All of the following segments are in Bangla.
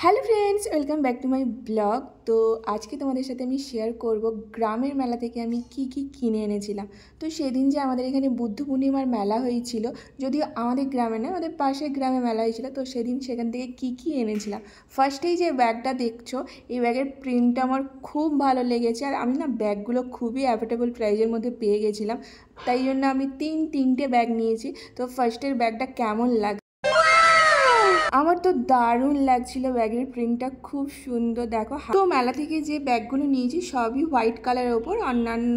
Hello friends, welcome back to my blog. তো আজকে তোমাদের সাথে আমি শেয়ার করব গ্রামের মেলা থেকে আমি কি কি কিনে এনেছিলাম। তো সেদিন যে আমাদের এখানে বুদ্ধ পূর্ণিমার মেলা হয়েছিল, যদিও আমাদের গ্রামে না, আমাদের পাশের গ্রামে মেলা হয়েছিল। তো সেদিন সেখান থেকে কি কি এনেছিলাম। ফার্স্টেই যে ব্যাগটা দেখছো, এই ব্যাগের প্রিন্টটা আমার খুব ভালো লেগেছে। আর আমি না ব্যাগগুলো খুবই অ্যাফোর্ডেবল প্রাইসের মধ্যে পেয়ে গেছিলাম, তাই জন্য আমি তিনটে ব্যাগ নিয়েছি। তো ফার্স্টের ব্যাগটা কেমন লাগে, আমার তো দারুণ লাগছিল। ব্যাগের প্রিন্টটা খুব সুন্দর, দেখো। তো মেলা থেকে যে ব্যাগগুলো নিয়েছি সবই হোয়াইট কালারের ওপর অন্যান্য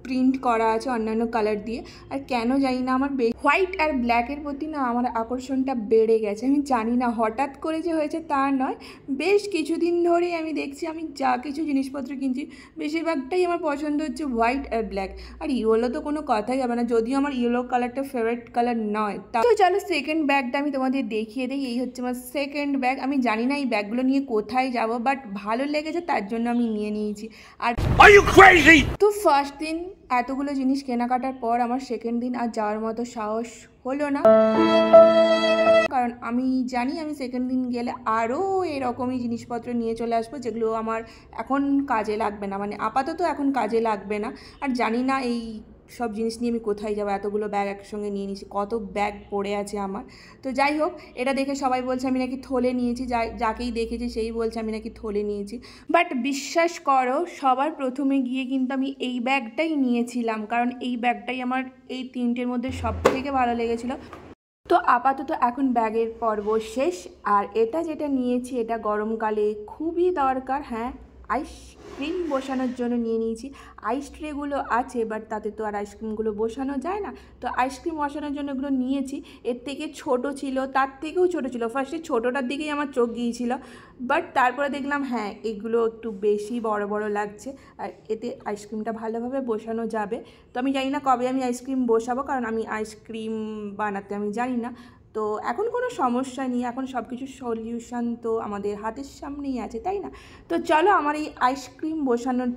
প্রিন্ট করা আছে অন্যান্য কালার দিয়ে। আর কেন জানি না আমার হোয়াইট আর ব্ল্যাকের প্রতি না আমার আকর্ষণটা বেড়ে গেছে। আমি জানি না হঠাৎ করে যে হয়েছে তা নয়, বেশ কিছুদিন ধরেই আমি দেখছি আমি যা কিছু জিনিসপত্র কিনছি বেশিরভাগটাই আমার পছন্দ হচ্ছে হোয়াইট আর ব্ল্যাক। আর ইয়েলো তো কোনো কথাই হবে না, যদিও আমার ইয়েলো কালারটা ফেভারিট কালার নয়। তো চলো সেকেন্ড ব্যাগটা আমি তোমাদের দেখিয়ে দিই। এই হচ্ছে আমার সেকেন্ড ব্যাগ। আমি জানি না এই ব্যাগগুলো নিয়ে কোথায় যাব, বাট ভালো লেগেছে তার জন্য আমি নিয়ে নিয়েছি। আর তো ফার্স্ট দিন এতগুলো জিনিস কেনাকাটার পর আমার সেকেন্ড দিন আর যাওয়ার মতো সাহস হলো না, কারণ আমি জানি আমি সেকেন্ড দিন গেলে আরও এরকমই জিনিসপত্র নিয়ে চলে আসবো যেগুলো আমার এখন কাজে লাগবে না, মানে আপাতত এখন কাজে লাগবে না। আর জানি না এই সব জিনিস নিয়ে আমি কোথায় যাবো, এতগুলো ব্যাগ একসঙ্গে নিয়ে নিয়েছি, কত ব্যাগ পড়ে আছে আমার। তো যাই হোক, এটা দেখে সবাই বলছে আমি নাকি থলে নিয়েছি, যাকেই দেখেছি সেই বলছে আমি নাকি থলে নিয়েছি। বাট বিশ্বাস করো, সবার প্রথমে গিয়ে কিন্তু আমি এই ব্যাগটাই নিয়েছিলাম, কারণ এই ব্যাগটাই আমার এই তিনটের মধ্যে সব থেকে ভালো লেগেছিলো। তো আপাতত এখন ব্যাগের পর্ব শেষ। আর এটা যেটা নিয়েছি এটা গরমকালে খুবই দরকার। হ্যাঁ, আইসক্রিম বসানোর জন্য নিয়ে নিয়েছি। আইস ট্রেগুলো আছে, বাট তাতে তো আর আইসক্রিমগুলো বসানো যায় না। তো আইসক্রিম বসানোর জন্য এগুলো নিয়েছি। এর থেকে ছোট ছিল, তার থেকেও ছোট ছিল। ফার্স্টে ছোটোটার দিকেই আমার চোখ গিয়েছিল, বাট তারপরে দেখলাম হ্যাঁ এগুলো একটু বেশি বড় বড় লাগছে, আর এতে আইসক্রিমটা ভালোভাবে বসানো যাবে। তো আমি জানি না কবে আমি আইসক্রিম বসাবো, কারণ আমি আইসক্রিম বানাতে আমি জানি না। তো এখন কোনো সমস্যা নেই, এখন সব কিছুর সলিউশন তো আমাদের হাতের সামনেই আছে, তাই না? তো চলো আমার এই আইসক্রিম বসানোর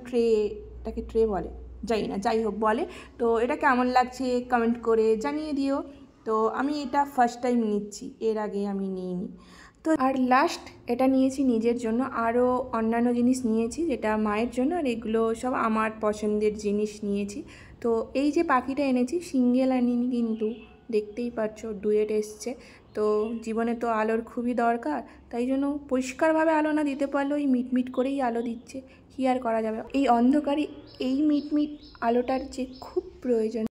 এটাকে ট্রে বলে জানি না, যাই হোক বলে। তো এটা কেমন লাগছে কমেন্ট করে জানিয়ে দিও। তো আমি এটা ফার্স্ট টাইম নিচ্ছি, এর আগে আমি নিইনি। তো আর লাস্ট এটা নিয়েছি নিজের জন্য, আরও অন্যান্য জিনিস নিয়েছি যেটা মায়ের জন্য, আর এগুলো সব আমার পছন্দের জিনিস নিয়েছি। তো এই যে পাখিটা এনেছি সিঙ্গেল আনিনি, কিন্তু দেখতেই পাচ্ছ ডুয়েট এসছে। তো জীবনে তো আলোর খুবই দরকার, তাই জন্য পরিষ্কারভাবে আলো না দিতে পারলেও এই মিটমিট করেই আলো দিচ্ছে, কী আর করা যাবে। এই অন্ধকারে এই মিটমিট আলোটার যে খুব প্রয়োজন।